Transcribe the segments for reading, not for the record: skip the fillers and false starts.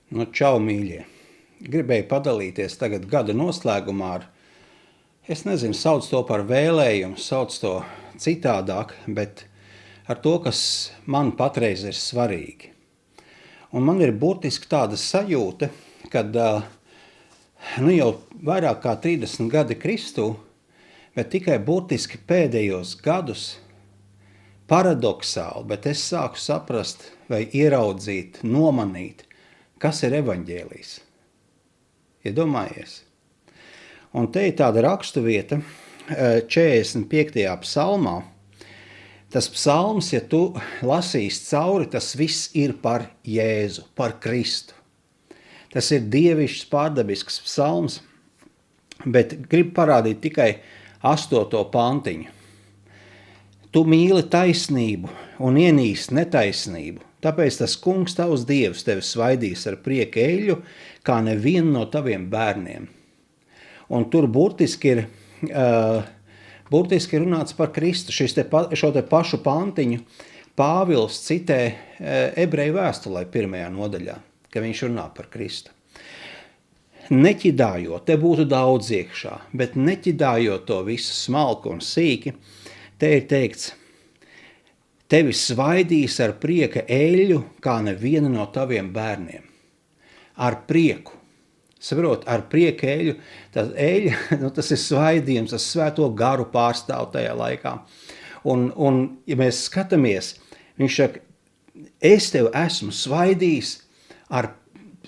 Nu, čau, mīļie! Gribēju padalīties tagad gada noslēgumā ar, es nezinu, sauc to par vēlējumu, sauc to citādāk, bet ar to, kas man patreiz ir svarīgi. Un man ir burtiski tāda sajūta, kad jau vairāk kā 30 gadi Kristū, bet tikai burtiski pēdējos gadus paradoksāli, bet es sāku saprast vai ieraudzīt, nomanīt, kas ir evaņģēlijs. Iedomājies. Un te ir tāda raksturvieta 45. psalmā. Tas psalms, ja tu lasīsi cauri, tas viss ir par Jēzu, par Kristu. Tas ir dievišķs, pārdabisks psalms, bet gribu parādīt tikai 8. pantiņu. Tu mīli taisnību un ienīsti netaisnību, tāpēc tas kungs tavs dievs tevi svaidīs ar prieku eļļu, kā nevienu no taviem bērniem. Un tur burtiski ir runāts par Kristu. Šo te pašu pantiņu Pāvils citē ebreju vēstulē 1. nodaļā, ka viņš runā par Kristu. Neķidājot, te būtu daudz iekšā, bet neķidājot to visu smalku un sīki, te ir teikts, tevi svaidīs ar prieka eļļu, kā neviena no taviem bērniem. Ar prieku. Saprot, ar prieka eļļu. Tas eļļa, tas ir svaidījums, tas svēto garu pārstāv tajā laikā. Un ja mēs skatāmies, viņš saka, es tevi esmu svaidījis ar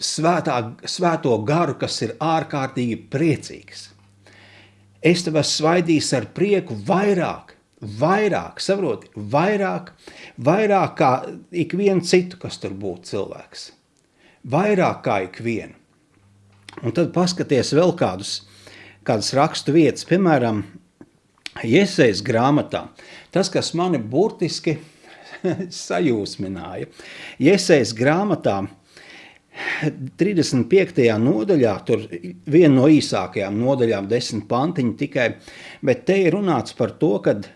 svēto garu, kas ir ārkārtīgi priecīgs. Es tevi esmu svaidījis ar prieku vairāk, saproti, vairāk kā ikvienu citu, kas tur būtu cilvēks. Vairāk kā ikvienu. Un tad paskaties vēl kādas rakstu vietas, piemēram, Jesejas grāmatā. Tas, kas mani burtiski sajūsmināja. Jesejas grāmatā 35. nodaļā, tur viena no īsākajām nodaļām, 10 pantiņi tikai, bet te ir runāts par to, kad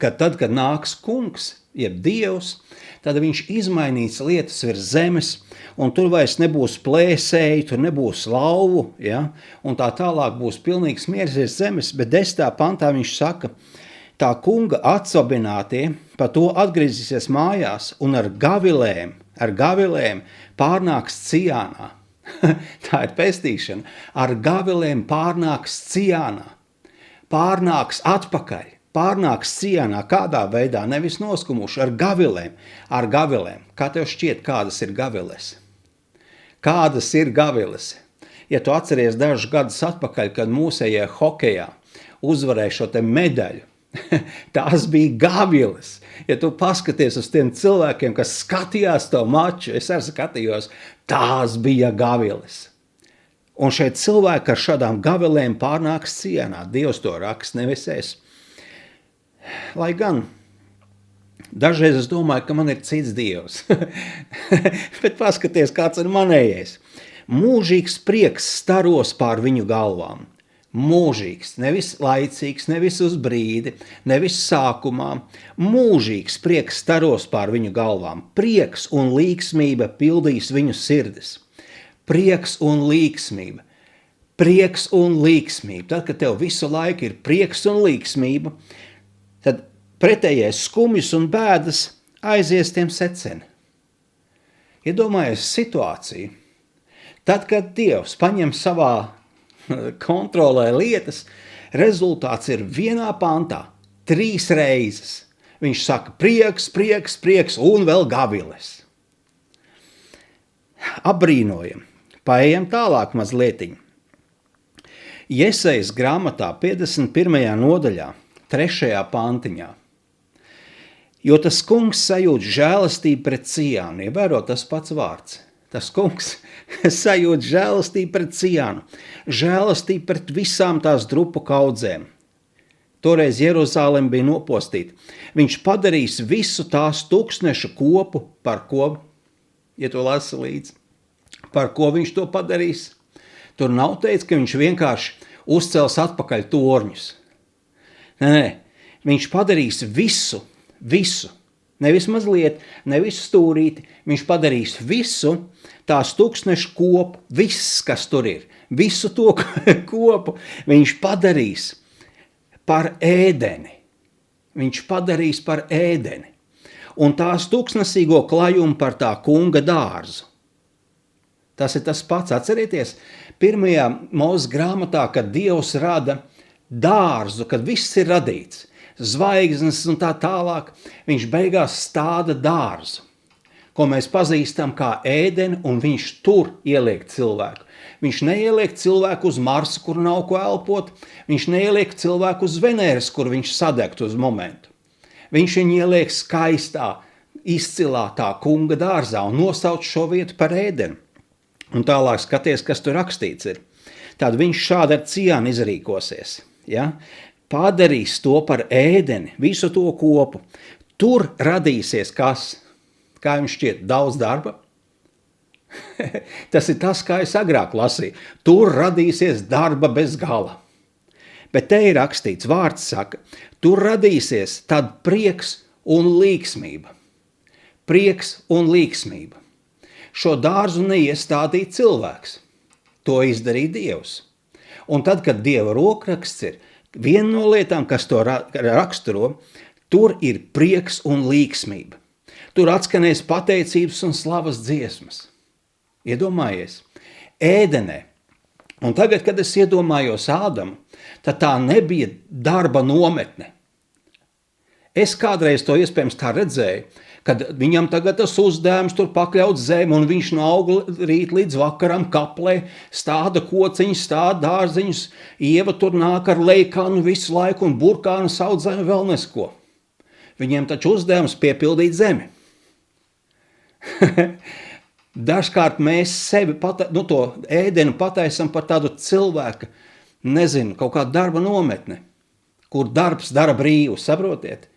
tad, kad nāks kungs, jeb Dievs, tad viņš izmainīs lietas virs zemes, un tur vairs nebūs plēsēji, tur nebūs lauvu, ja? Un tā tālāk būs pilnīgs miers virs zemes, bet 10. pantā viņš saka, tā kunga atsabinātie pa to atgriezīsies mājās un ar gavilēm pārnāks Ciānā. Tā ir pestīšana. Ar gavilēm pārnāks Ciānā. Pārnāks atpakaļ. Pārnāks Ciānā. Kādā veidā? Nevis noskumuši. Ar gavilēm. Kā tev šķiet, kādas ir gaviles? Kādas ir gaviles? Ja tu atceries dažus gadus atpakaļ, kad mūsējie hokejā uzvarēja šo te medaļu, tās bija gaviles. Ja tu paskaties uz tiem cilvēkiem, kas skatījās to maču, es arī skatījos, tās bija gaviles. Un šeit cilvēki ar šādām gavilēm pārnāks Ciānā. Dievs to raksta, nevis es. Lai gan, dažreiz es domāju, ka man ir cits Dievs. Bet paskaties, kāds ir manējais. Mūžīgs prieks staros pār viņu galvām. Mūžīgs, nevis laicīgs, nevis uz brīdi, nevis sākumā. Mūžīgs prieks staros pār viņu galvām. Prieks un līksmība pildīs viņu sirdis. Prieks un līksmība. Prieks un līksmība. Tad, kad tev visu laiku ir prieks un līksmība, tad pretējais skumjas un bēdas aizies tiem seceni. Iedomājies situāciju. Tad, kad Dievs paņem savā kontrolē lietas, rezultāts ir vienā pantā, 3 reizes. Viņš saka prieks, prieks, prieks un vēl gaviles. Apbrīnojam. Paejam tālāk mazlietiņ. Jesejas grāmatā 51. nodaļā, 3. pantiņā. Jo tas kungs sajūt žēlastību pret Ciānu. Ievēro tas pats vārds. Tas kungs sajūt žēlastību pret Ciānu, žēlastību pret visām tās drupu kaudzēm. Toreiz Jeruzālem bija nopostīta. Viņš padarīs visu tās tūkstnešu kopu, par ko, ja to lasa līdzi, par ko viņš to padarīs. Tur nav teicis, ka viņš vienkārši uzcels atpakaļ torņus. Nē, viņš padarīs visu. Nevis mazliet, nevis stūrīti, viņš padarīs visu tās tūkstnešu kopu, viss, kas tur ir, visu to kopu viņš padarīs par ēdeni. Viņš padarīs par ēdeni. Un tās tūkstnesīgo klajumu par tā kunga dārzu. Tas ir tas pats, atcerieties, pirmajā Mūzes grāmatā, kad Dievs rada dārzu, kad viss ir radīts, zvaigznes un tā tālāk, viņš beigās stāda dārzu, ko mēs pazīstam kā ēdeni, un viņš tur ieliek cilvēku. Viņš neieliek cilvēku uz Marsa, kur nav ko elpot, viņš neieliek cilvēku uz Venēras, kur viņš sadegt uz momentu. Viņš viņu ieliek skaistā, izcilā tā kunga dārzā un nosauc šo vietu par ēdeni. Un tālāk skaties, kas tur rakstīts ir. Tad viņš šādi ar ciānu izrīkosies, ja? Padarīs to par ēdeni, visu to kopu. Tur radīsies kas? Kā jums šķiet, daudz darba? Tas ir tas, kā es agrāk lasīju. Tur radīsies darba bez gala. Bet te ir rakstīts, vārds saka, tur radīsies tad prieks un līksmība. Prieks un līksmība. Šo dārzu neiestādīja cilvēks. To izdarīja Dievs. Un tad, kad Dieva rokraksts ir, viena no lietām, kas to raksturo, tur ir prieks un līksmība. Tur atskanēs pateicības un slavas dziesmas. Iedomājies, ēdenē. Un tagad, kad es iedomājos Ādamu, tad tā nebija darba nometne. Es kādreiz to iespējams tā redzēju, kad viņam tagad tas uzdevums tur pakļaut zemi, un viņš no rīt līdz vakaram kaplē, stāda kociņus, stāda dārziņus, Ieva tur nāk ar leikānu visu laiku un burkānu saudzē vēl nesko. Viņiem taču uzdevums piepildīt zemi. Dažkārt mēs sevi to ēdeni pataisam par tādu cilvēku, nezinu, kaut kādu darba nometni, kur darbs dara brīvu, saprotiet?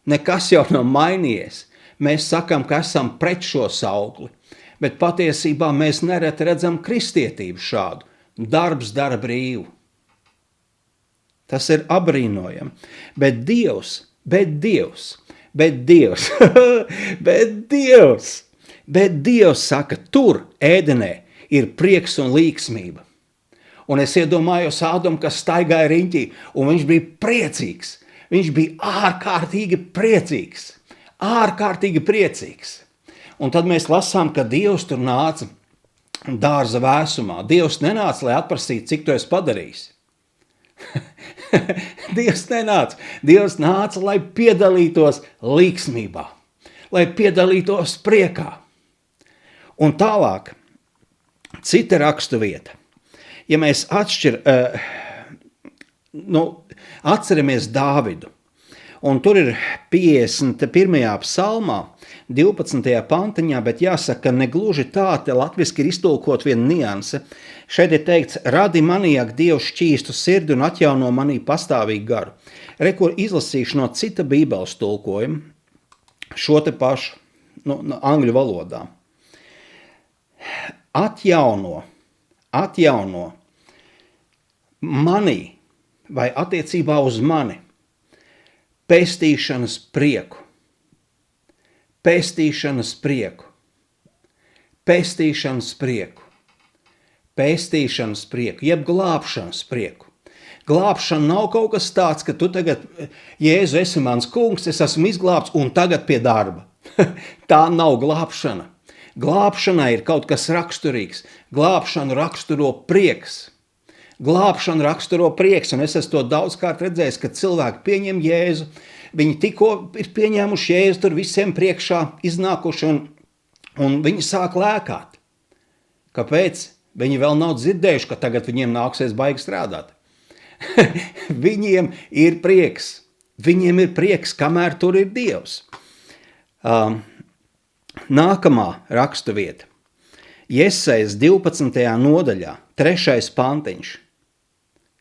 Nekas jau nav mainījies. Mēs sakam, ka esam pret šo saukli, bet patiesībā mēs nereti redzam kristietību šādu. Darbs dara brīvu. Tas ir abrīnojami. Bet Dievs, Bet Dievs saka, tur ēdenē ir prieks un līksmība. Un es iedomājos Ādamu, kas staigāja riņķī, un viņš bija priecīgs. Viņš bija ārkārtīgi priecīgs. Un tad mēs lasām, ka Dievs tur nāca dārza vēsumā. Dievs nenāca, lai atprasītu, cik tu esi padarījis. Dievs nenāca. Dievs nāca, lai piedalītos līksmībā, lai piedalītos priekā. Un tālāk, cita rakstu vieta. Ja mēs atceramies Dāvidu, un tur ir 51. psalmā, 12. pantiņā, bet jāsaka, negluži tā, te latviski ir iztulkot viena nianse. Šeit ir teikts, radi manī, ak, Dievs šķīstu sirdi un atjauno manī pastāvīgu garu. Rekur izlasīšu no cita bībeles tulkojuma, šo te pašu, angļu valodā. Atjauno manī vai attiecībā uz mani pestīšanas prieku, jeb glābšanas prieku. Glābšana nav kaut kas tāds, ka tu tagad, Jēzu, esi mans kungs, es esmu izglābts un tagad pie darba. Tā nav glābšana. Glābšanai ir kaut kas raksturīgs. Glābšanu raksturo prieks. Un es esmu to daudzkārt redzējis, kad cilvēki pieņem Jēzu. Viņi tikko ir pieņēmuši Jēzu, tur visiem priekšā iznākuši un viņi sāk lēkāt. Kāpēc? Viņi vēl nav dzirdējuši, ka tagad viņiem nāksies baigi strādāt. Viņiem ir prieks, kamēr tur ir Dievs. Nākamā rakstu vieta. Jesajas 12. nodaļā, 3. pantiņš.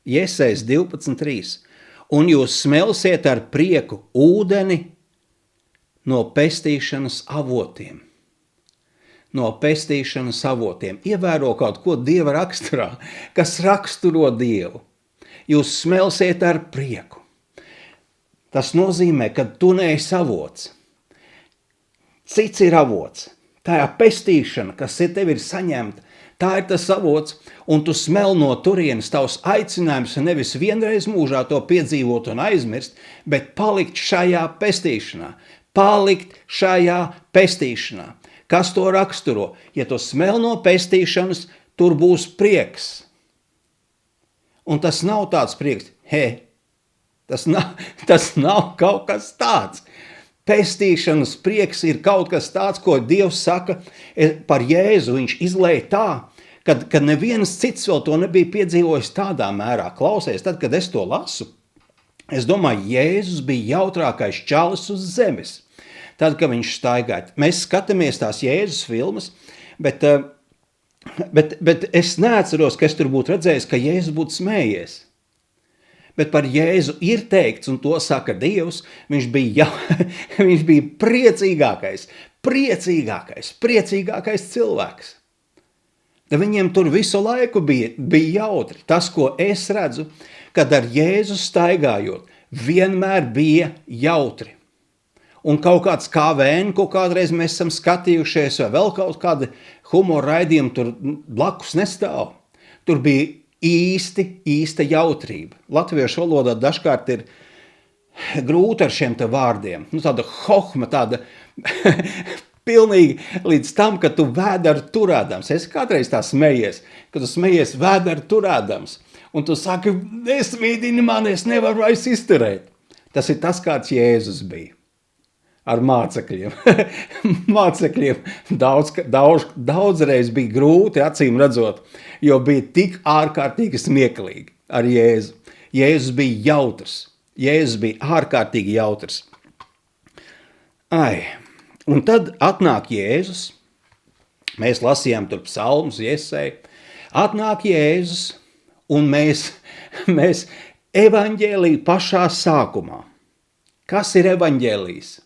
Jesajas 12.3. Un jūs smelsiet ar prieku ūdeni no pestīšanas avotiem. Ievēro kaut ko Dieva raksturā, kas raksturo Dievu. Jūs smelsiet ar prieku. Tas nozīmē, ka tu neesi avots. cits ir avots. Tā ir pestīšana, kas tev ir saņemta, tā ir tas avots, un tu smel no turienes. Tavs aicinājums ir nevis vienreiz mūžā to piedzīvot un aizmirst, bet palikt šajā pestīšanā. Palikt šajā pestīšanā. Kas to raksturo? Ja tu smel no pestīšanas, tur būs prieks. Un tas nav tāds prieks, tas nav kaut kas tāds. Pestīšanas prieks ir kaut kas tāds, ko Dievs saka par Jēzu. Viņš izlēja tā, kad neviens cits vēl to nebija piedzīvojis tādā mērā. Klausies, tad, kad es to lasu, es domāju, Jēzus bija jautrākais čalis uz zemes. Tad, kad viņš staigāja. Mēs skatāmies tās Jēzus filmas, bet es neatceros, ka es tur būtu redzējis, ka Jēzus būtu smējies. Bet par Jēzu ir teikts, un to saka Dievs, viņš bija priecīgākais cilvēks. Da viņiem tur visu laiku bija jautri. Tas, ko es redzu, kad ar Jēzu staigājot, vienmēr bija jautri. Un kaut kāds KVN, ko kādreiz mēs esam skatījušies, vai vēl kaut kāda humora raidījuma tur blakus nestāv. Tur bija īsta jautrība. Latviešu valodā dažkārt ir grūti ar šiem te vārdiem. Tāda hohma, tāda pilnīgi līdz tam, ka tu vēderi turēdams. Es kādreiz tā smejies, kad tu smejies vēderi turēdams. Un tu saki, nesmīdini mani, es nevaru vairs izturēt. Tas ir tas, kāds Jēzus bija. Ar mācekļiem. Mācekļiem daudzreiz bija grūti, acīm redzot, jo bija tik ārkārtīgi smieklīgi ar Jēzu. Jēzus bija jautrs. Jēzus bija ārkārtīgi jautrs. Un tad atnāk Jēzus. Mēs lasījām tur psalmus, Jesaja. Atnāk Jēzus, un mēs evaņģēlija pašā sākumā. Kas ir evaņģēlijs?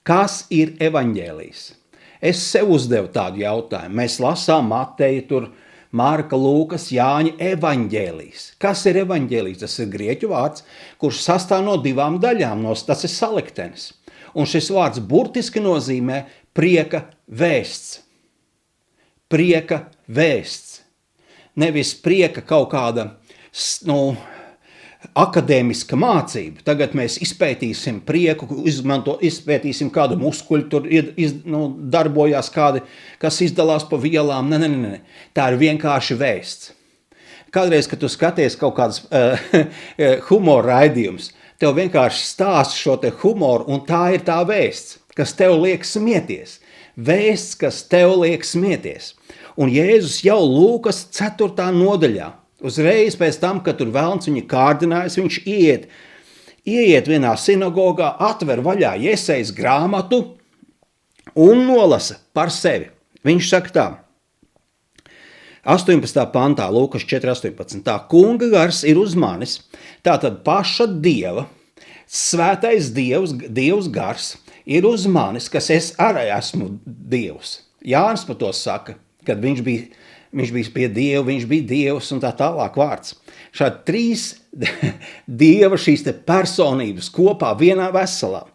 Kas ir evaņģēlijs? Es sev uzdevu tādu jautājumu. Mēs lasām Mateja, tur Marka, Lūkas, Jāņa evaņģēlijs. Kas ir evaņģēlijs? Tas ir grieķu vārds, kurš sastāv no 2 daļām. Tas ir saliktenis. Un šis vārds burtiski nozīmē prieka vēsts. Prieka vēsts. Nevis prieka kaut kāda, akadēmiska mācība. Tagad mēs izpētīsim prieku, izpētīsim kādu muskuļu, tur darbojās kādi, kas izdalās pa vielām. Nē. Tā ir vienkārši vēsts. Kādreiz, kad tu skaties kaut kāds humora raidījums, tev vienkārši stāst šo te humoru, un tā ir tā vēsts, kas tev liek smieties. Vēsts, kas tev liek smieties. Un Jēzus jau Lūkas 4. nodaļā, uzreiz pēc tam, kad tur velns viņu kārdinājis, viņš ieiet vienā sinagogā, atver vaļā Jesajas grāmatu un nolasa par sevi. Viņš saka tā, 18. pantā, Lūkas 4.18. Tā kunga gars ir uz manis, tātad paša Dieva, svētais Dievs gars ir uz manis, kas es arī esmu Dievs. Jānis par to saka, kad viņš bija pie Dieva, viņš bija Dievs un tā tālāk vārds. Šādi 3 Dieva šīs te personības kopā vienā veselā.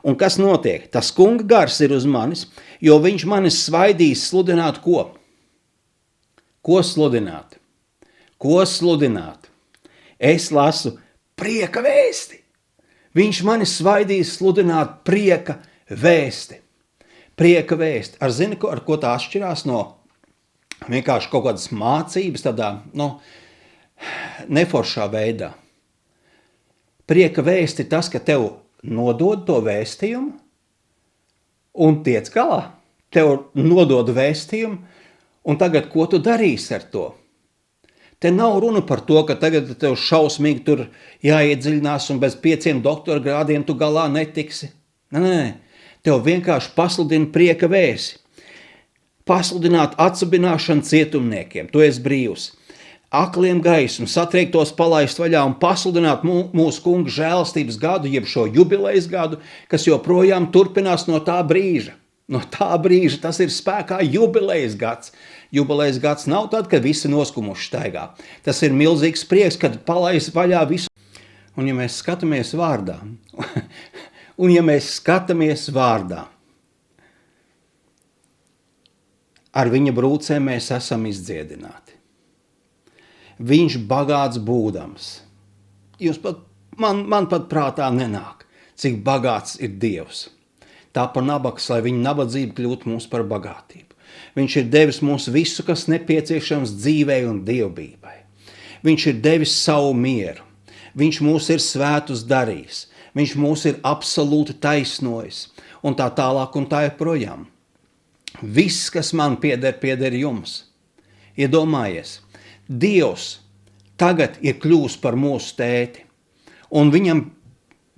Un kas notiek? Tas kunga gars ir uz manis, jo viņš manis svaidīs sludināt ko? Ko sludināt? Ko sludināt? Es lasu prieka vēsti. Viņš manis svaidīs sludināt prieka vēsti. Prieka vēsti. Ar ko tā atšķirās no vienkārši kaut kādas mācības tādā, neforšā veidā. Prieka vēsti ir tas, ka tev nodod to vēstījumu un tiec galā. Tev nodod vēstījumu un tagad ko tu darīsi ar to? Te nav runa par to, ka tagad tev šausmīgi tur jāiedziļinās un bez 5 doktora grādiem tu galā netiksi. Nē. Tev vienkārši pasludina prieka vēsti. Pasludināt atsabināšanu cietumniekiem, tu esi brīvs. Akliem gaismu, satriektos palaist vaļā un pasludināt mūsu kunga žēlastības gadu, jeb šo jubilejas gadu, kas joprojām turpinās no tā brīža. No tā brīža tas ir spēkā jubilejas gads. Jubilejas gads nav tad, kad visi noskumuši staigā. Tas ir milzīgs prieks, kad palaist vaļā visu. Un ja mēs skatāmies vārdā, ar viņa brūcēm mēs esam izdziedināti. Viņš bagāts būdams. Man pat prātā nenāk, cik bagāts ir Dievs. Tā par nabaks, lai viņa nabadzība kļūtu mums par bagātību. Viņš ir devis mums visu, kas nepieciešams dzīvei un dievbībai. Viņš ir devis savu mieru. Viņš mūs ir svētus darījis. Viņš mūs ir absolūti taisnojis. Un tā tālāk un tā joprojām. Viss, kas man pieder jums. Iedomājies, Dievs tagad ir kļūst par mūsu tēti. Un viņam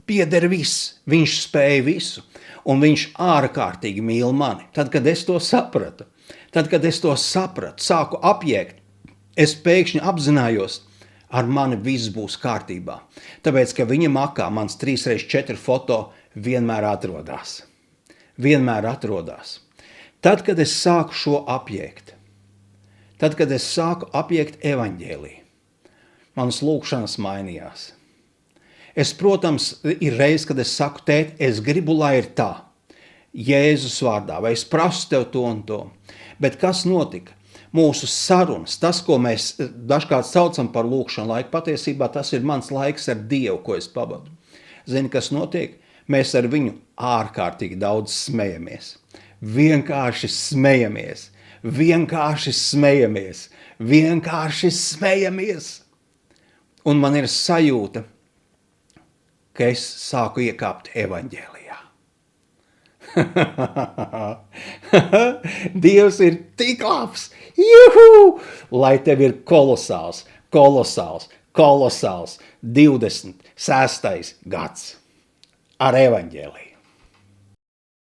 pieder viss. Viņš spēja visu. Un viņš ārkārtīgi mīl mani. Tad, kad es to sapratu, sāku apjēgt, es pēkšņi apzinājos, ar mani viss būs kārtībā. Tāpēc, ka viņa makā mans 3x4 foto vienmēr atrodās. Tad, kad es sāku šo apjēgt, tad, kad es sāku apjēgt evaņģēliju, manas lūkšanas mainījās. Es, protams, ir reiz, kad es saku, tēt, es gribu, lai ir tā, Jēzus vārdā, vai es prasu tev to un to. Bet kas notika? Mūsu sarunas, tas, ko mēs dažkārt saucam par lūkšanu laiku, patiesībā tas ir mans laiks ar Dievu, ko es pavadu. Zini, kas notiek? Mēs ar viņu ārkārtīgi daudz smejamies. Vienkārši smejamies. Un man ir sajūta, ka es sāku iekāpt evaņģēlijā. Dievs ir tik labs! Juhu! Lai tev ir kolosāls 26. gads ar evaņģēliju.